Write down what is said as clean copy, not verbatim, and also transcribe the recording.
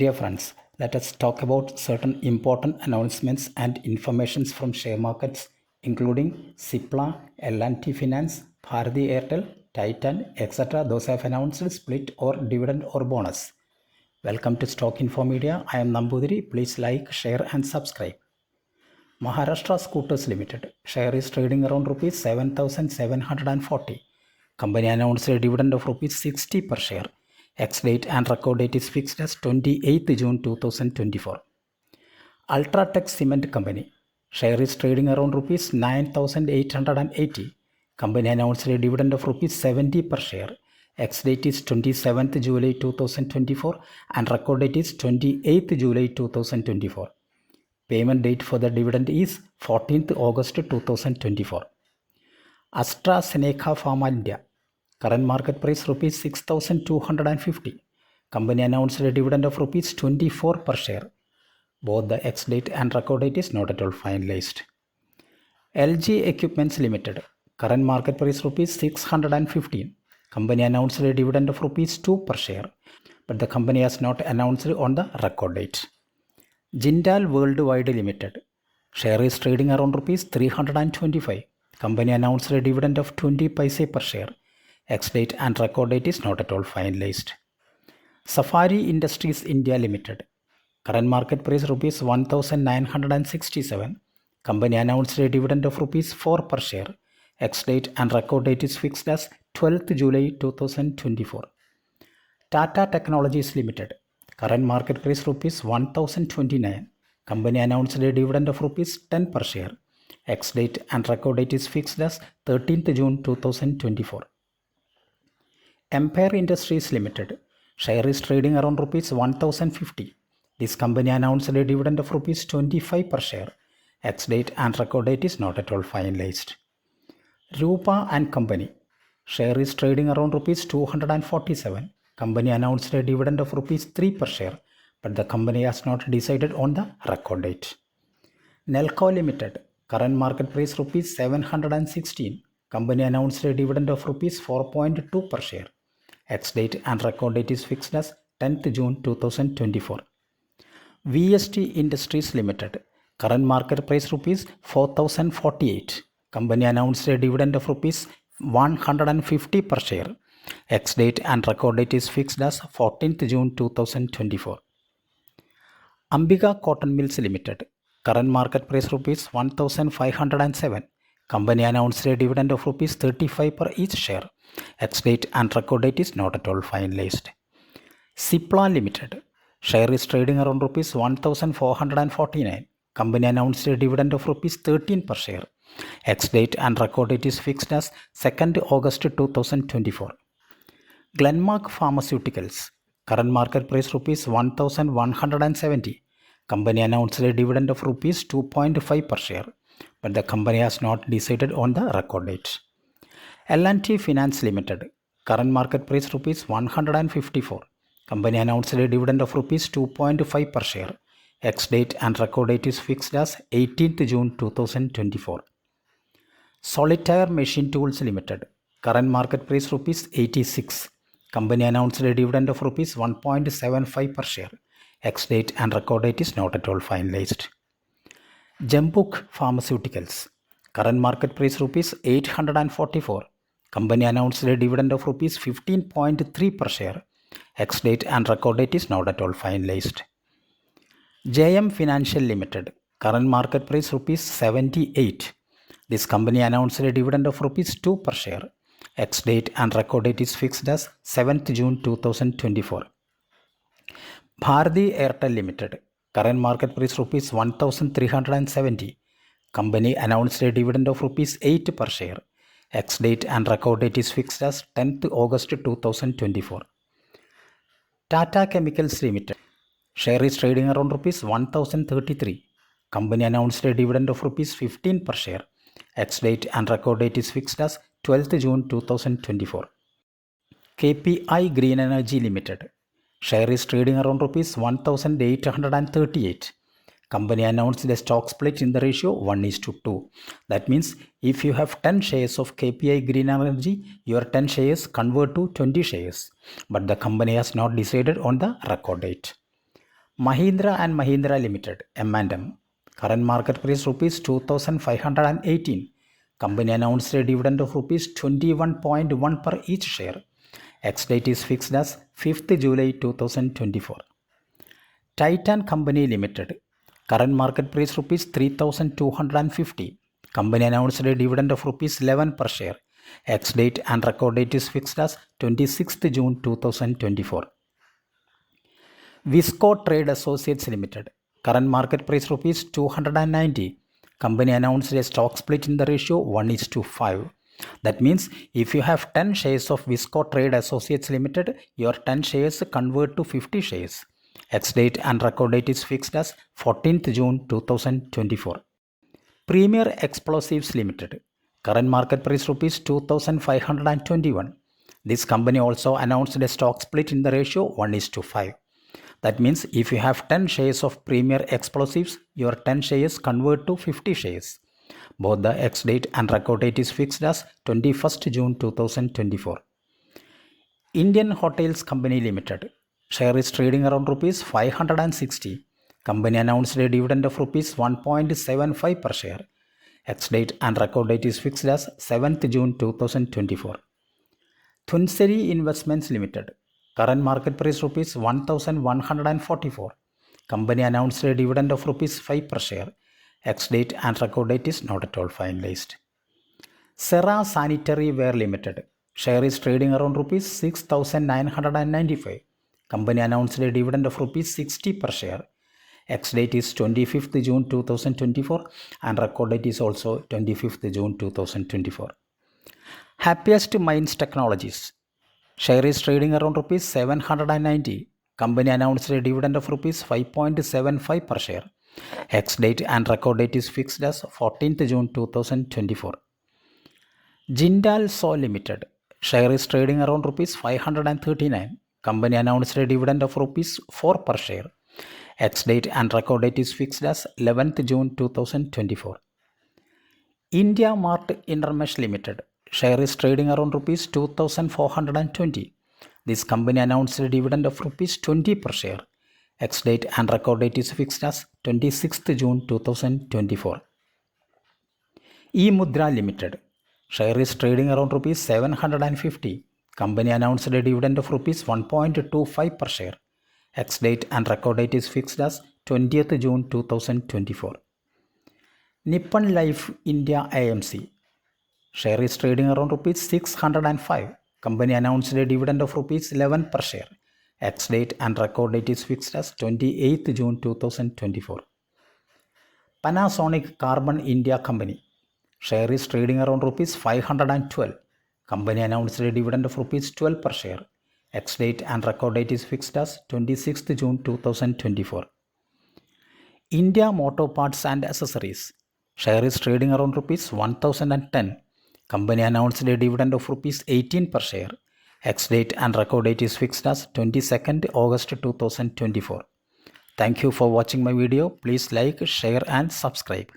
Dear friends, let us talk about certain important announcements and informations from share markets, including Cipla, L&T Finance, Bharati Airtel, Titan, etc. Those have announced split or dividend or bonus. Welcome to Stock Info Media. I am Nambudiri. Please like, share and subscribe. Maharashtra Scooters Limited. Share is trading around rupees 7,740. Company announced a dividend of rupees 60 per share. Ex-date and record date is fixed as 28th June 2024. Ultratech Cement Company. Share is trading around rupees 9,880. Company announced a dividend of rupees 70 per share. Ex-date is 27th July 2024 and record date is 28th July 2024. Payment date for the dividend is 14th August 2024. AstraZeneca Pharma India. Current market price rupees 6,250. Company announced a dividend of rupees 24 per share. Both the ex-date and record date is not at all finalized. LG Equipments Limited. Current market price rupees 615. Company announced a dividend of rupees 2 per share, but the company has not announced on the record date. Jindal Worldwide Limited. Share is trading around rupees 325. Company announced a dividend of 20 paise per share. Ex-date and record date is not at all finalized. Safari Industries India Limited. Current market price rupees 1,967. Company announced a dividend of rupees 4 per share. Ex-date and record date is fixed as 12th July 2024. Tata Technologies Limited. Current market price rupees 1,029. Company announced a dividend of rupees 10 per share. Ex-date and record date is fixed as 13th June 2024. Empire Industries Limited. Share is trading around rupees 1,050. This company announced a dividend of rupees 25 per share. Ex-date and record date is not at all finalized. Rupa and Company. Share is trading around rupees 247. Company announced a dividend of rupees 3 per share, but the company has not decided on the record date. Nelco Limited. Current market price rupees 716. Company announced a dividend of rupees 4.2 per share. Ex-date and record date is fixed as 10th June 2024. VST Industries Limited. Current market price rupees 4,048. Company announced a dividend of rupees 150 per share. Ex-date and record date is fixed as 14th June 2024. Ambika Cotton Mills Limited. Current market price rupees 1,507. Company announced a dividend of rupees 35 per each share. Ex-date and record date is not at all finalized. Cipla Limited. Share is trading around rupees 1,449. Company announced a dividend of rupees 13 per share. Ex-date and record date is fixed as 2nd August 2024. Glenmark Pharmaceuticals. Current market price rupees 1,170. Company announced a dividend of rupees 2.5 per share, but the company has not decided on the record date. L&T Finance Limited. Current market price rupees 154. Company announced a dividend of rupees 2.5 per share. Ex-date and record date is fixed as 18th June 2024. Solitaire Machine Tools Limited. Current market price rupees 86. Company announced a dividend of rupees 1.75 per share. Ex-date and record date is not at all finalized. Jambuk Pharmaceuticals. Current market price rupees 844. Company announced a dividend of rupees 15.3 per share. Ex-date and record date is not at all finalized. JM Financial Limited. Current market price rupees 78. This company announced a dividend of rupees 2 per share. Ex-date and record date is fixed as 7th June 2024. Bharati Airtel Limited. Current market price rupees 1,370. Company announced a dividend of rupees 8 per share. Ex-date and record date is fixed as 10th August 2024. Tata Chemicals Limited. Share is trading around rupees 1,033. Company announced a dividend of rupees 15 per share. Ex-date and record date is fixed as 12th June 2024. KPI Green Energy Limited. Share is trading around rupees 1,838. Company announced the stock split in the ratio 1:2. That means if you have 10 shares of KPI Green Energy, your 10 shares convert to 20 shares. But the company has not decided on the record date. Mahindra and Mahindra Limited, M&M. Current market price rupees 2518. Company announced a dividend of rupees 21.1 per each share. Ex-date is fixed as 5th July 2024. Titan Company Limited. Current market price rupees 3250. Company announced a dividend of rupees 11 per share. Ex-date and record date is fixed as 26th June 2024. Visco Trade Associates Limited. Current market price rupees 290. Company announced a stock split in the ratio 1:5. That means if you have 10 shares of Visco Trade Associates Limited, your 10 shares convert to 50 shares. Ex-date and record date is fixed as 14th June 2024. Premier Explosives Limited. Current market price rupees 2521. This company also announced a stock split in the ratio 1:5. That means if you have 10 shares of Premier Explosives, your 10 shares convert to 50 shares. Both the ex-date and record date is fixed as 21st June 2024. Indian Hotels Company Limited. Share is trading around rupees 560. Company announced a dividend of rupees 1.75 per share. Ex-date and record date is fixed as 7th June 2024. Thunseri Investments Limited. Current market price rupees 1144. Company announced a dividend of rupees 5 per share. Ex-date and record date is not at all finalized. Cera Sanitary Ware Limited. Share is trading around rupees 6995. Company announced a dividend of rupees 60 per share. Ex-date is 25th June 2024 and record date is also 25th June 2024. Happiest Minds Technologies. Share is trading around rupees 790. Company announced a dividend of rupees 5.75 per share. Ex-date and record date is fixed as 14th June 2024. Jindal Saw Limited. Share is trading around rupees 539. Company announced a dividend of rupees 4 per share. Ex-date and record date is fixed as 11th June 2024. India Mart Intermesh Limited. Share is trading around rupees 2420. This company announced a dividend of rupees 20 per share. Ex-date and record date is fixed as 26th June 2024. eMudra Limited. Share is trading around rupees 750. Company announced a dividend of rupees 1.25 per share. Ex-date and record date is fixed as 20th June 2024. Nippon Life India AMC. Share is trading around rupees 605. Company announced a dividend of rupees 11 per share. Ex-date and record date is fixed as 28th June 2024. Panasonic Carbon India Company. Share is trading around rupees 512. Company announced a dividend of rupees 12 per share. Ex-date and record date is fixed as 26th June 2024. India Motor Parts and Accessories. Share is trading around rupees 1010. Company announced a dividend of rupees 18 per share. Ex-date and record date is fixed as 22nd August 2024. Thank you for watching my video. Please like, share and subscribe.